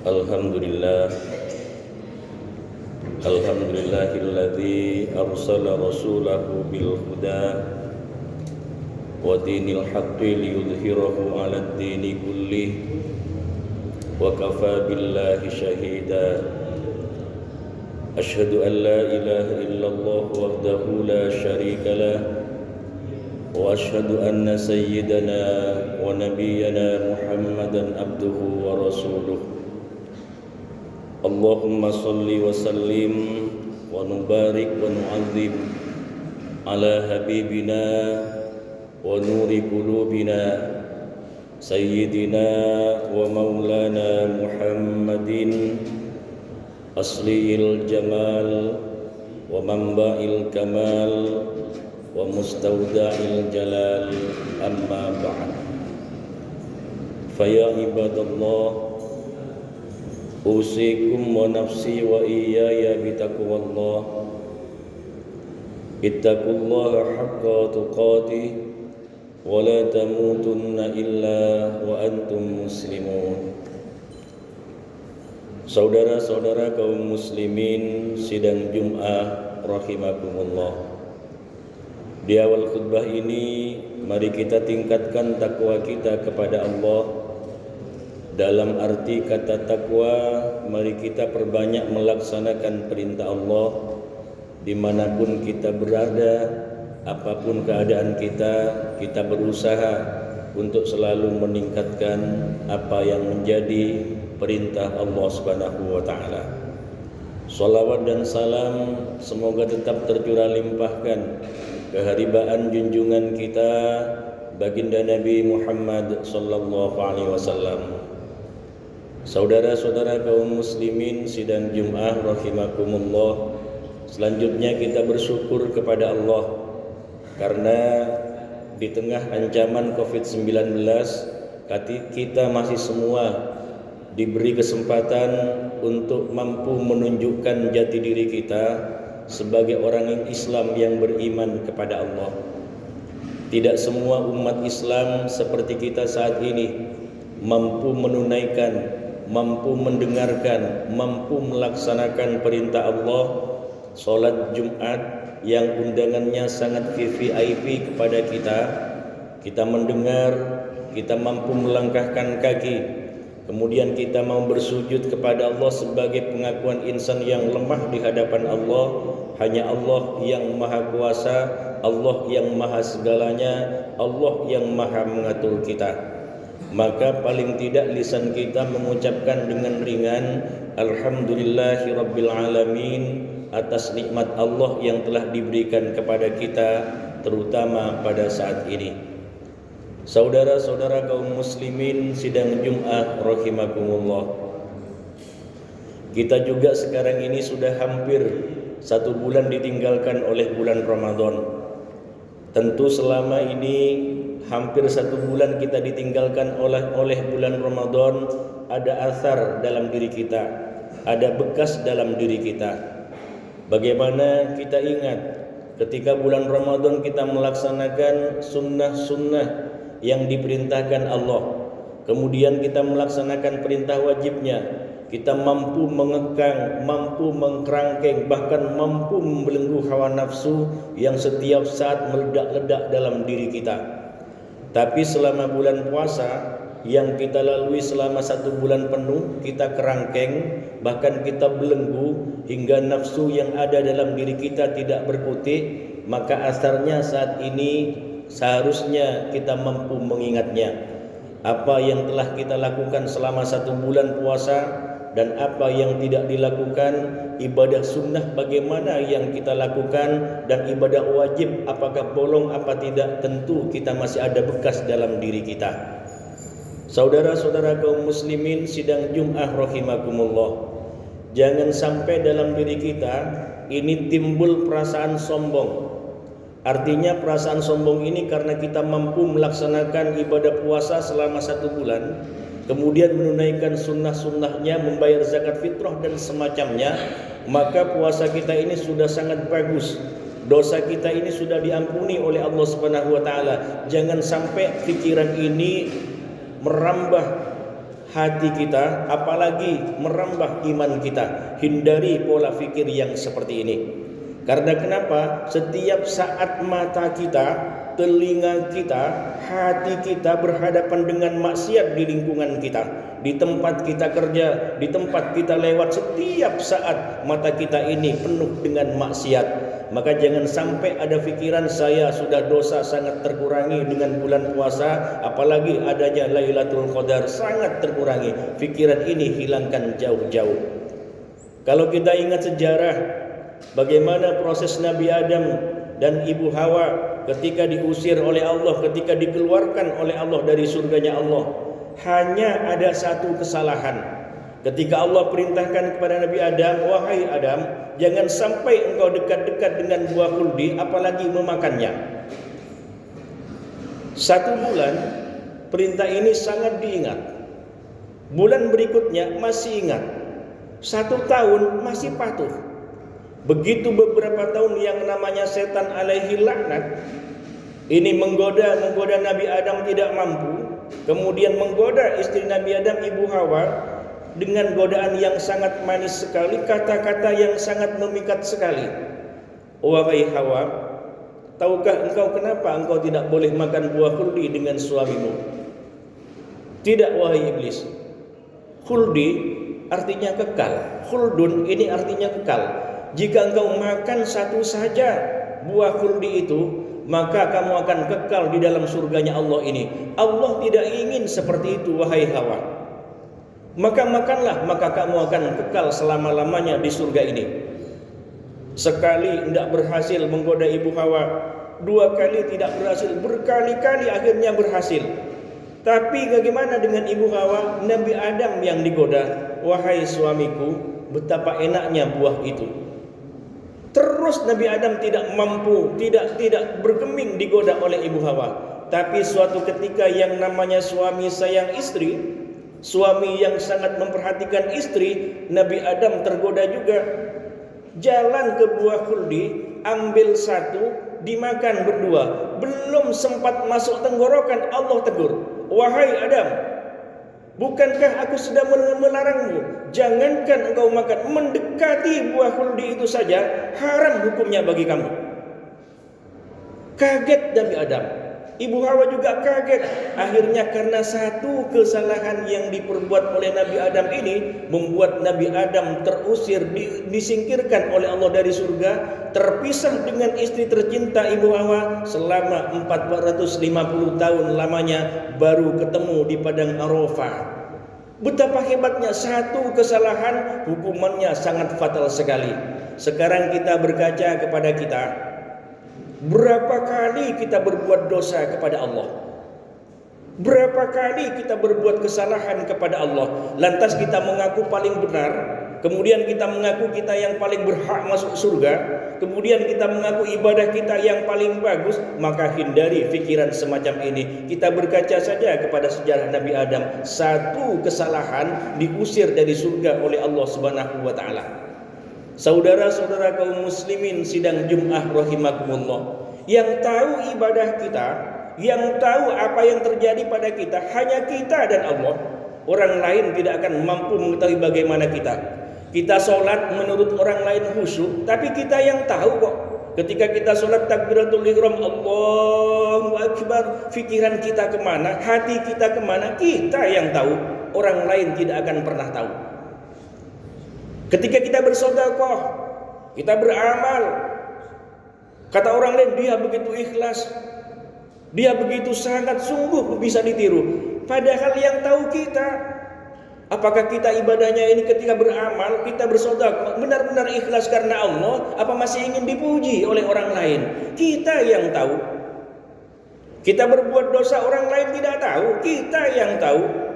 Alhamdulillah, Alhamdulillahilladzi arsala rasulahu bil huda wa dinil haqqi liyudhhirahu 'alad dini kullih wa kafa billahi shahida. Asyhadu an la ilaha illallah wahdahu la syarika lah wa asyhadu anna sayyidana wa nabiyyana Muhammadan abduhu wa rasuluh. Allahumma salli wa sallim wa nubarik wa nu'azzim ala habibina wa nuri qulubina sayyidina wa maulana Muhammadin asliyil jamal wa manba'il kamal wa mustawda'il jalal, amma ba'd. Faya ibadallah, usikum wa nafsi wa iyaya bitaqwallah. Ittaqullaha haqqa tuqatih wa la tamutunna illa wa antum muslimun. Saudara-saudara kaum muslimin sidang Jum'ah rahimakumullah. Di awal khutbah ini mari kita tingkatkan takwa kita kepada Allah. Dalam arti kata takwa, mari kita perbanyak melaksanakan perintah Allah dimanapun kita berada, apapun keadaan kita berusaha untuk selalu meningkatkan apa yang menjadi perintah Allah Subhanahu wa taala. Shalawat dan salam semoga tetap tercurah limpahkan keharibaan junjungan kita baginda Nabi Muhammad sallallahu alaihi wasallam. Saudara-saudara kaum muslimin sidang Jum'ah rahimakumullah, selanjutnya kita bersyukur kepada Allah karena di tengah ancaman COVID-19 kita masih semua diberi kesempatan untuk mampu menunjukkan jati diri kita sebagai orang Islam yang beriman kepada Allah. Tidak semua umat Islam seperti kita saat ini mampu menunaikan, mampu mendengarkan, mampu melaksanakan perintah Allah, sholat Jumat yang undangannya sangat VIP kepada kita. Kita mendengar, kita mampu melangkahkan kaki, kemudian kita mau bersujud kepada Allah sebagai pengakuan insan yang lemah di hadapan Allah. Hanya Allah yang maha kuasa, Allah yang maha segalanya, Allah yang maha mengatur kita. Maka paling tidak lisan kita mengucapkan dengan ringan Alhamdulillahi Rabbil Alamin atas nikmat Allah yang telah diberikan kepada kita, terutama pada saat ini. Saudara-saudara kaum muslimin sidang Jum'ah rahimakumullah, kita juga sekarang ini sudah hampir 1 bulan ditinggalkan oleh bulan Ramadan. Tentu selama ini hampir 1 bulan kita ditinggalkan oleh bulan Ramadan, ada asar dalam diri kita, ada bekas dalam diri kita. Bagaimana kita ingat ketika bulan Ramadan kita melaksanakan sunnah-sunnah yang diperintahkan Allah, kemudian kita melaksanakan perintah wajibnya, kita mampu mengekang, mampu mengkerangkeng, bahkan mampu membelenggu hawa nafsu yang setiap saat meledak-ledak dalam diri kita. Tapi selama bulan puasa yang kita lalui selama 1 bulan penuh, kita kerangkeng, bahkan kita belenggu hingga nafsu yang ada dalam diri kita tidak berkutik. Maka asarnya saat ini seharusnya kita mampu mengingatnya. Apa yang telah kita lakukan selama 1 bulan puasa dan apa yang tidak dilakukan, ibadah sunnah bagaimana yang kita lakukan, dan ibadah wajib apakah bolong apa tidak, tentu kita masih ada bekas dalam diri kita. Saudara-saudara kaum muslimin sidang Jum'ah rahimakumullah, jangan sampai dalam diri kita ini timbul perasaan sombong. Artinya perasaan sombong ini karena kita mampu melaksanakan ibadah puasa selama 1 bulan, kemudian menunaikan sunnah-sunnahnya, membayar zakat fitrah dan semacamnya, maka puasa kita ini sudah sangat bagus. Dosa kita ini sudah diampuni oleh Allah Subhanahu wa taala. Jangan sampai pikiran ini merambah hati kita, apalagi merambah iman kita. Hindari pola pikir yang seperti ini. Karena kenapa? Setiap saat mata kita, telinga kita, hati kita berhadapan dengan maksiat di lingkungan kita, di tempat kita kerja, di tempat kita lewat, setiap saat mata kita ini penuh dengan maksiat. Maka jangan sampai ada pikiran saya sudah dosa sangat terkurangi dengan bulan puasa, apalagi adanya Lailatul Qadar sangat terkurangi. Pikiran ini hilangkan jauh-jauh. Kalau kita ingat sejarah bagaimana proses Nabi Adam dan Ibu Hawa ketika diusir oleh Allah, ketika dikeluarkan oleh Allah dari surganya Allah, hanya ada satu kesalahan. Ketika Allah perintahkan kepada Nabi Adam, wahai Adam, jangan sampai engkau dekat-dekat dengan buah khuldi, apalagi memakannya. 1 bulan perintah ini sangat diingat. Bulan berikutnya masih ingat. 1 tahun masih patuh. Begitu beberapa tahun yang namanya setan alaihi laknat ini menggoda Nabi Adam tidak mampu, kemudian menggoda istri Nabi Adam, Ibu Hawa, dengan godaan yang sangat manis sekali, kata-kata yang sangat memikat sekali. Wahai Hawa, tahukah engkau kenapa engkau tidak boleh makan buah khuldi dengan suamimu? Tidak, wahai iblis. Khuldi artinya kekal. Khuldun ini artinya kekal. Jika engkau makan satu saja buah khuldi itu, maka kamu akan kekal di dalam surganya Allah ini. Allah tidak ingin seperti itu, wahai Hawa. Maka makanlah, maka kamu akan kekal selama-lamanya di surga ini. Sekali tidak berhasil menggoda Ibu Hawa, 2 kali tidak berhasil, berkali-kali akhirnya berhasil. Tapi bagaimana dengan Ibu Hawa? Nabi Adam yang digoda. Wahai suamiku, betapa enaknya buah itu. Terus Nabi Adam tidak mampu, tidak bergeming digoda oleh Ibu Hawa. Tapi suatu ketika yang namanya suami sayang istri, suami yang sangat memperhatikan istri, Nabi Adam tergoda juga. Jalan ke buah khuldi, ambil 1, dimakan berdua. Belum sempat masuk tenggorokan, Allah tegur. Wahai Adam, bukankah aku sudah melarangmu? Jangankan engkau makan, mendekati buah khuldi itu saja haram hukumnya bagi kamu. Kaget Nabi Adam. Ibu Hawa juga kaget. Akhirnya karena satu kesalahan yang diperbuat oleh Nabi Adam ini, membuat Nabi Adam terusir, disingkirkan oleh Allah dari surga, terpisah dengan istri tercinta Ibu Hawa selama 450 tahun lamanya, baru ketemu di padang Arafah. Betapa hebatnya satu kesalahan, hukumannya sangat fatal sekali. Sekarang kita berkaca kepada kita. Berapa kali kita berbuat dosa kepada Allah? Berapa kali kita berbuat kesalahan kepada Allah? Lantas kita mengaku paling benar, kemudian kita mengaku kita yang paling berhak masuk surga, kemudian kita mengaku ibadah kita yang paling bagus. Maka hindari pikiran semacam ini. Kita berkaca saja kepada sejarah Nabi Adam. Satu kesalahan diusir dari surga oleh Allah Subhanahu wa taala. Saudara-saudara kaum muslimin sidang Jumat rahimakumullah, yang tahu ibadah kita, yang tahu apa yang terjadi pada kita, hanya kita dan Allah. Orang lain tidak akan mampu mengetahui bagaimana kita. Kita sholat menurut orang lain khusyuk, tapi kita yang tahu kok. Ketika kita sholat takbiratul ihram, Allahu Akbar, pikiran kita kemana, hati kita kemana, kita yang tahu. Orang lain tidak akan pernah tahu. Ketika kita bersedekah, kita beramal, kata orang lain dia begitu ikhlas, dia begitu sangat, sungguh bisa ditiru. Padahal yang tahu kita, apakah kita ibadahnya ini ketika beramal, kita bersedekah benar-benar ikhlas karena Allah, apa masih ingin dipuji oleh orang lain? Kita yang tahu. Kita berbuat dosa, orang lain tidak tahu, kita yang tahu.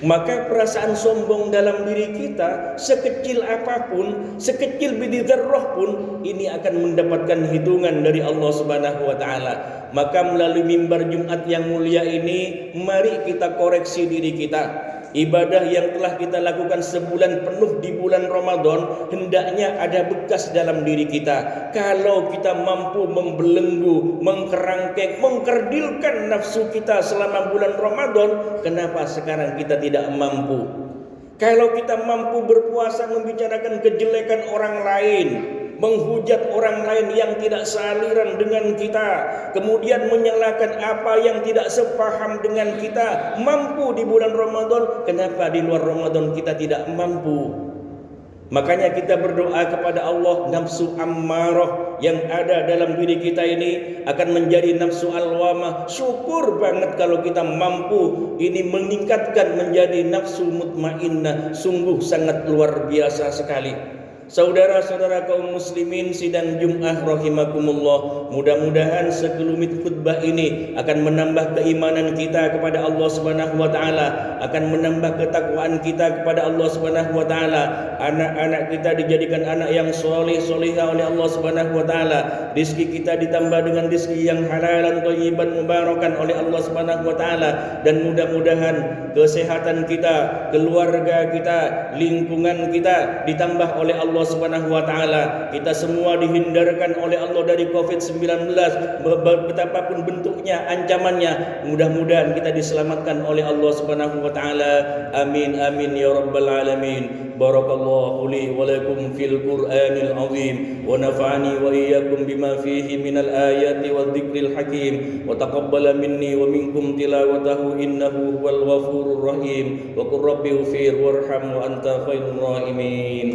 Maka perasaan sombong dalam diri kita, sekecil apapun, sekecil biji dzarrah pun, ini akan mendapatkan hitungan dari Allah Subhanahu wa taala. Maka melalui mimbar Jumat yang mulia ini, mari kita koreksi diri kita. ibadah yang telah kita lakukan sebulan penuh di bulan Ramadan hendaknya ada bekas dalam diri kita. Kalau kita mampu membelenggu, mengkerangkeng, mengkerdilkan nafsu kita selama bulan Ramadan, kenapa sekarang kita tidak mampu? Kalau kita mampu berpuasa membicarakan kejelekan orang lain, menghujat orang lain yang tidak sealiran dengan kita, kemudian menyalahkan apa yang tidak sepaham dengan kita, mampu di bulan Ramadan, kenapa di luar Ramadan kita tidak mampu? Makanya kita berdoa kepada Allah, nafsu ammarah yang ada dalam diri kita ini akan menjadi nafsu alwamah. Syukur banget kalau kita mampu ini meningkatkan menjadi nafsu mutmainnah. Sungguh sangat luar biasa sekali. Saudara-saudara kaum muslimin sidang Jum'ah rahimakumullah, mudah-mudahan sekelumit khutbah ini akan menambah keimanan kita kepada Allah Subhanahu wa taala, akan menambah ketakwaan kita kepada Allah Subhanahu wa taala. Anak-anak kita dijadikan anak yang soleh solehah oleh Allah Subhanahu wa taala. Rizki kita ditambah dengan rizki yang halalan thayyiban mubarakan oleh Allah Subhanahu wa taala, dan mudah-mudahan kesehatan kita, keluarga kita, lingkungan kita ditambah oleh Allah Subhanahu wa taala. Kita semua dihindarkan oleh Allah dari Covid-19, betapapun bentuknya, ancamannya. Mudah-mudahan kita diselamatkan oleh Allah Subhanahu wa taala. Amin amin ya rabbal alamin. Barakallahu li wa lakum fil Qur'anil azim wa nafa'ani wa iyyakum bima fihi minal ayati wadh-dhikril hakim wa taqabbala minni wa minkum tilawatahu innahu huwal ghafurur rahim wa qur rabbi ighfir warham wa anta khairur rahimin.